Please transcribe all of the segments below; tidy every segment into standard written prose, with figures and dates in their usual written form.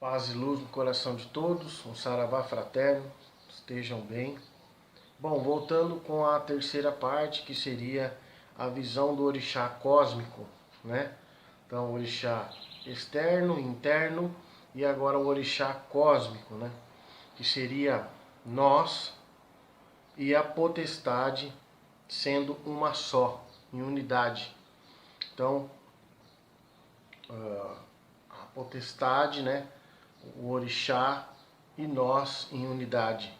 Paz e luz no coração de todos, um saravá fraterno, estejam bem. Bom, voltando com a terceira parte, que seria a visão do orixá cósmico, né? Então, o orixá externo, interno e agora o orixá cósmico, né? Que seria nós e a potestade sendo uma só, em unidade. Então, a potestade, né? O orixá e nós em unidade.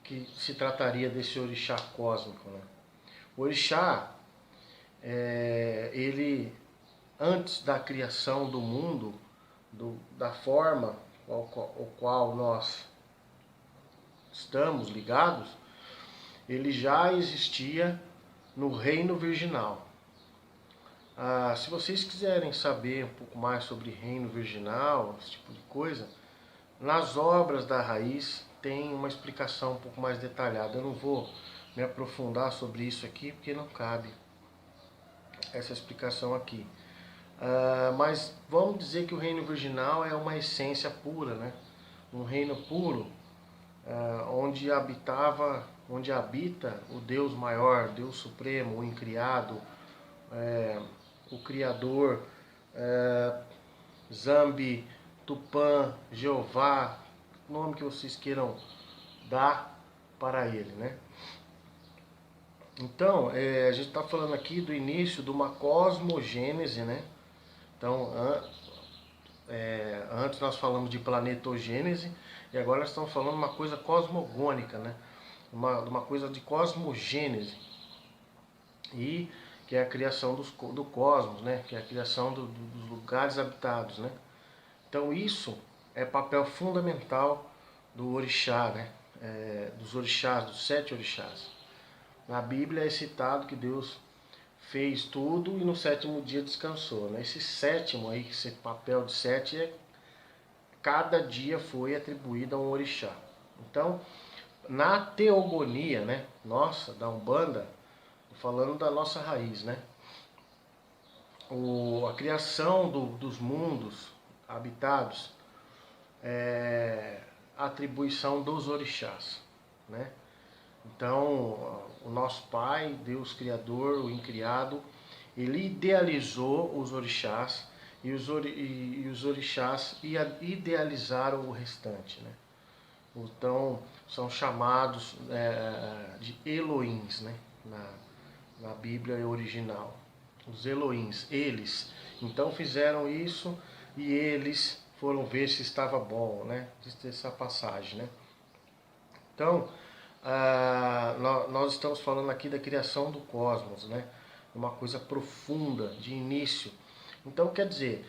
Que se trataria desse orixá cósmico, né? O orixá, ele, antes da criação do mundo, da forma ao qual nós estamos ligados, ele já existia no reino virginal. Se vocês quiserem saber um pouco mais sobre reino virginal, esse tipo de coisa, nas obras da Raiz tem uma explicação um pouco mais detalhada. Eu não vou me aprofundar sobre isso aqui porque não cabe essa explicação aqui. Mas vamos dizer que o reino virginal é uma essência pura, né? Um reino puro, onde habita o Deus maior, Deus supremo, o incriado, o Criador, Zambi, Tupã, Jeová, nome que vocês queiram dar para ele, né? Então, a gente está falando aqui do início de uma cosmogênese, né? Então, antes nós falamos de planetogênese e agora nós estamos falando de uma coisa cosmogônica, né? Uma coisa de cosmogênese, e que é a criação do cosmos, né? Que é a criação dos lugares habitados, né? Então isso é papel fundamental do orixá, né? Dos orixás, dos 7 orixás. Na Bíblia é citado que Deus fez tudo e no 7º dia descansou, né? Esse sétimo aí, esse papel de 7, cada dia foi atribuído a um orixá. Então, na teogonia, né? Nossa, da Umbanda, falando da nossa raiz, né? A criação dos mundos habitados é a atribuição dos orixás, né? Então, o nosso Pai, Deus Criador, o Incriado, ele idealizou os orixás e os orixás idealizaram o restante, né? Então, são chamados de Elohims, né? Na Bíblia original. Os Elohims, eles. Então fizeram isso e eles foram ver se estava bom, né? Diz essa passagem, né? Então, nós estamos falando aqui da criação do cosmos, né? Uma coisa profunda, de início. Então, quer dizer,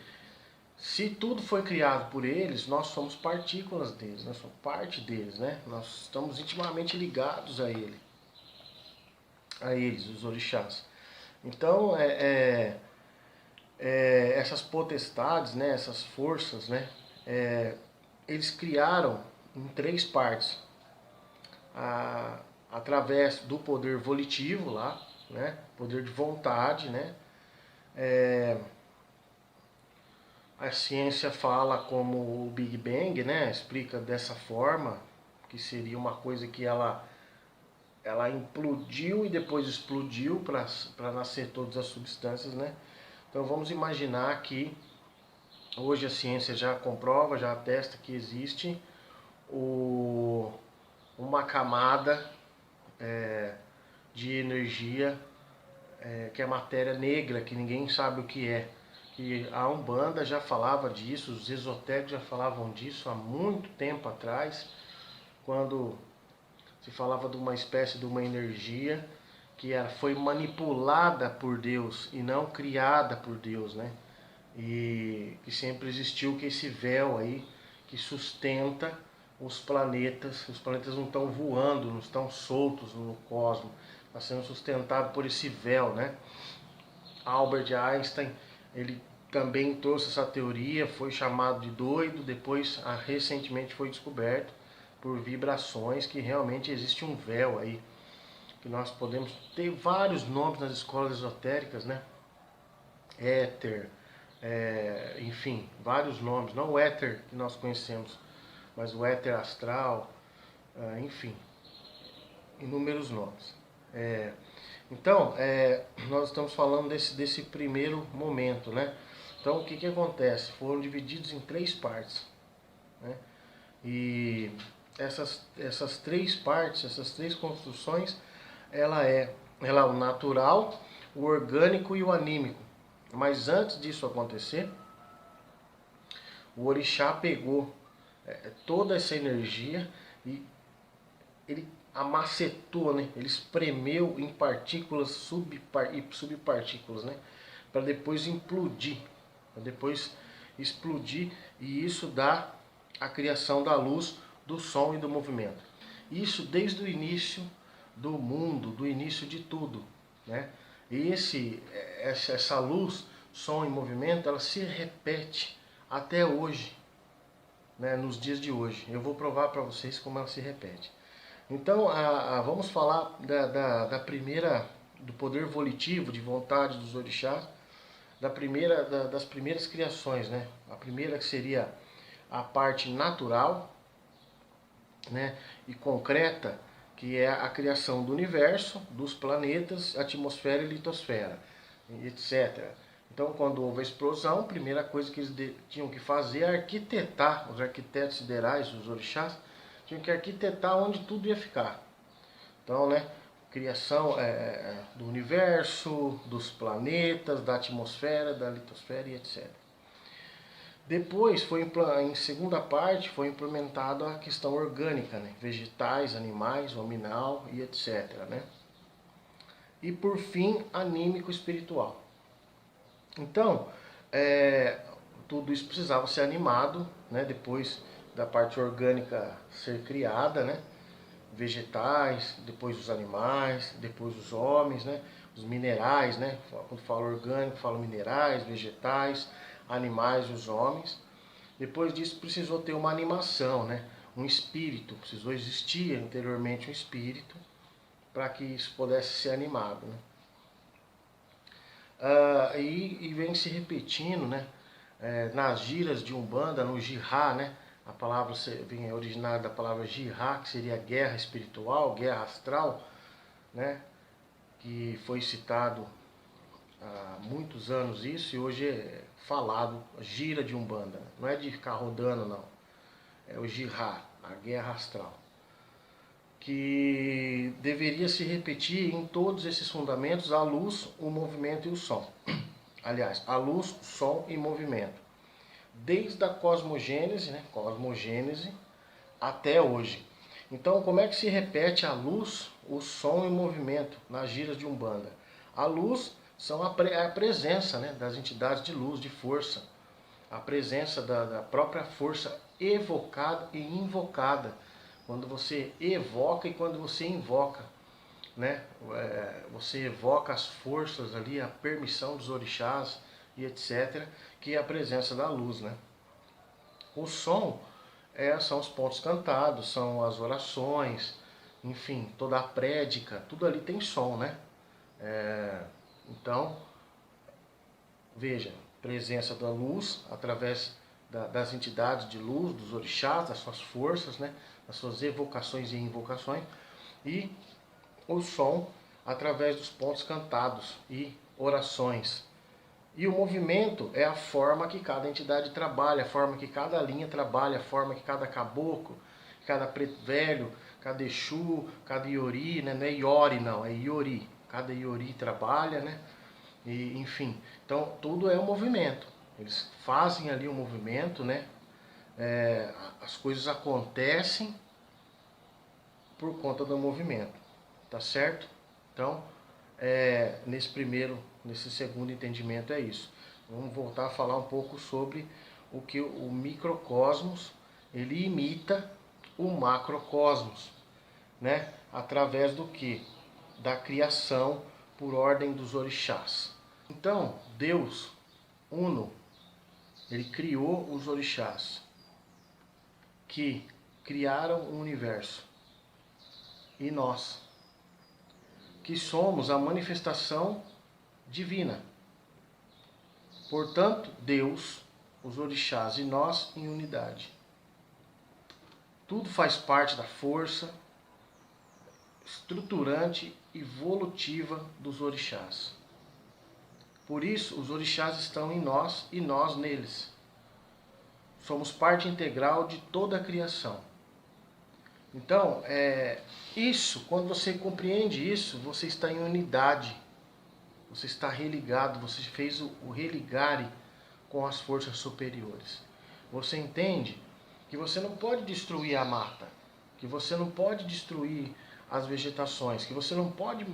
se tudo foi criado por eles, nós somos partículas deles, nós somos parte deles, né? Nós estamos intimamente ligados a eles, os orixás. Então, essas potestades, né? Essas forças, né? Eles criaram em 3 partes. Através do poder volitivo lá, né? Poder de vontade, né? A ciência fala como o Big Bang, né? Explica dessa forma, que seria uma coisa que ela implodiu e depois explodiu para nascer todas as substâncias, né? Então vamos imaginar que hoje a ciência já comprova, já atesta que existe uma camada de energia, que é matéria negra, que ninguém sabe o que é. E a Umbanda já falava disso, os esotéricos já falavam disso há muito tempo atrás, quando se falava de uma espécie de uma energia que foi manipulada por Deus e não criada por Deus, né? E que sempre existiu que esse véu aí que sustenta os planetas não estão voando, não estão soltos no cosmos, está sendo sustentado por esse véu, né? Albert Einstein, ele também trouxe essa teoria, foi chamado de doido, depois recentemente foi descoberto por vibrações que realmente existe um véu aí, que nós podemos ter vários nomes nas escolas esotéricas, né? Éter, enfim, vários nomes, não o éter que nós conhecemos, mas o éter astral, enfim, inúmeros nomes. Então, nós estamos falando desse primeiro momento, né? Então, o que acontece? Foram divididos em 3 partes, né? E essas 3 partes, essas 3 construções, ela é o natural, o orgânico e o anímico. Mas antes disso acontecer, o orixá pegou toda essa energia e ele amacetou, né? Ele espremeu em partículas e subpartículas, né? Para depois implodir, para depois explodir, e isso dá a criação da luz, do som e do movimento. Isso desde o início do mundo, do início de tudo, né? E essa luz, som e movimento, ela se repete até hoje, né? Nos dias de hoje. Eu vou provar para vocês como ela se repete. Então, vamos falar da primeira, do poder volitivo, de vontade dos orixás, das primeiras criações, né? A primeira que seria a parte natural, né, e concreta, que é a criação do universo, dos planetas, atmosfera e litosfera, etc. Então, quando houve a explosão, a primeira coisa que eles tinham que fazer é arquitetar, os arquitetos siderais, os orixás, tinham que arquitetar onde tudo ia ficar. Então, né, criação do universo, dos planetas, da atmosfera, da litosfera e etc. Depois, em segunda parte, foi implementada a questão orgânica, né? Vegetais, animais, hominal e etc. Né? E por fim, anímico espiritual. Então, tudo isso precisava ser animado, né? Depois da parte orgânica ser criada, né? Vegetais, depois os animais, depois os homens, né? Os minerais, né? Quando falo orgânico, falo minerais, vegetais, animais e os homens. Depois disso precisou ter uma animação, né? Um espírito, precisou existir anteriormente um espírito para que isso pudesse ser animado, né? E vem se repetindo, né? Nas giras de Umbanda, no Jihá, né? A palavra vem originária da palavra Jihá, que seria guerra espiritual, guerra astral, né? Que foi citado há muitos anos isso, e hoje é falado gira de Umbanda. Não é de ficar rodando, não. É o Jihá, a guerra astral. Que deveria se repetir em todos esses fundamentos: a luz, o movimento e o som. Aliás, a luz, som e movimento. Desde a cosmogênese, né? Cosmogênese até hoje. Então, como é que se repete a luz, o som e o movimento nas giras de Umbanda? A luz são a presença, né, das entidades de luz, de força. A presença da própria força evocada e invocada. Quando você evoca e quando você invoca, né? Você evoca as forças ali, a permissão dos orixás e etc., que é a presença da luz, né? O som são os pontos cantados, são as orações, enfim, toda a prédica, tudo ali tem som, né? Então, veja, presença da luz através das entidades de luz, dos orixás, das suas forças, né? Das suas evocações e invocações, e o som através dos pontos cantados e orações. E o movimento é a forma que cada entidade trabalha, a forma que cada linha trabalha, a forma que cada caboclo, cada preto velho, cada Exu, cada Iori, né? Não é Iori não, é Iori. Cada Iori trabalha, né? E, enfim, então tudo é um movimento. Eles fazem ali um movimento, né? As coisas acontecem por conta do movimento, tá certo? Então, nesse segundo entendimento é isso. Vamos voltar a falar um pouco sobre o que o microcosmos, ele imita o macrocosmos, né? Através do que? Da criação por ordem dos orixás. Então, Deus, Uno, ele criou os orixás, que criaram o universo. E nós, que somos a manifestação divina. Portanto, Deus, os orixás e nós em unidade. Tudo faz parte da força estruturante e evolutiva dos orixás. Por isso, os orixás estão em nós e nós neles. Somos parte integral de toda a criação. Então, quando você compreende isso, você está em unidade. Você está religado, você fez o religare com as forças superiores. Você entende que você não pode destruir a mata, que você não pode destruir as vegetações, que você não pode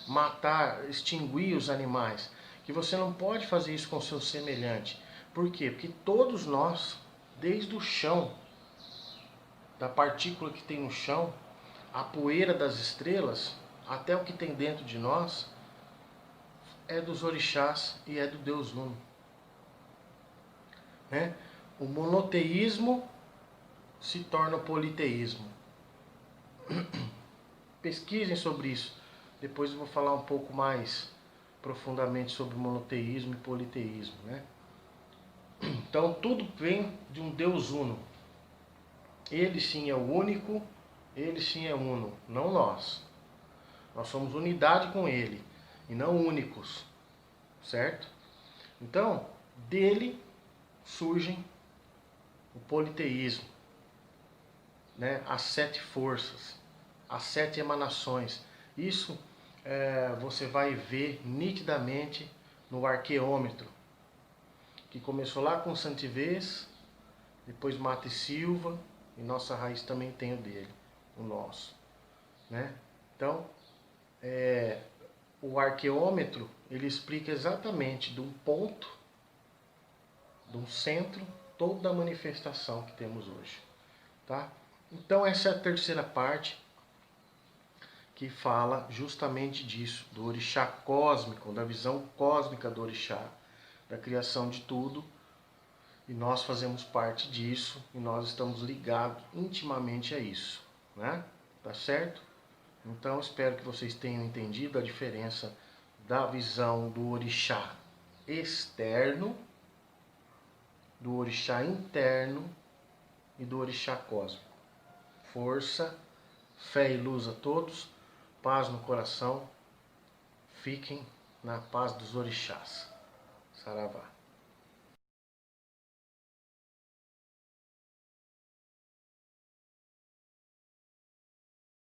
matar, extinguir os animais, que você não pode fazer isso com seu semelhante. Por quê? Porque todos nós, desde o chão, da partícula que tem no chão, a poeira das estrelas, até o que tem dentro de nós, é dos orixás e é do Deus Uno. Né? O monoteísmo se torna politeísmo. Pesquisem sobre isso. Depois eu vou falar um pouco mais profundamente sobre monoteísmo e politeísmo. Né? Então tudo vem de um Deus Uno. Ele sim é o único, ele sim é uno, não nós. Nós somos unidade com ele e não únicos, certo? Então, dele surgem o politeísmo, né? As 7 forças, as 7 emanações. Isso você vai ver nitidamente no arqueômetro, que começou lá com Santivês, depois Mata e Silva, e nossa raiz também tem o dele, o nosso. Né? Então, o arqueômetro, ele explica exatamente de um ponto, de um centro, toda a manifestação que temos hoje. Tá? Então essa é a terceira parte que fala justamente disso, do orixá cósmico, da visão cósmica do orixá, da criação de tudo. E nós fazemos parte disso e nós estamos ligados intimamente a isso. Né? Tá certo? Então espero que vocês tenham entendido a diferença da visão do orixá externo, do orixá interno e do orixá cósmico. Força, fé e luz a todos, paz no coração, fiquem na paz dos orixás. Saravá.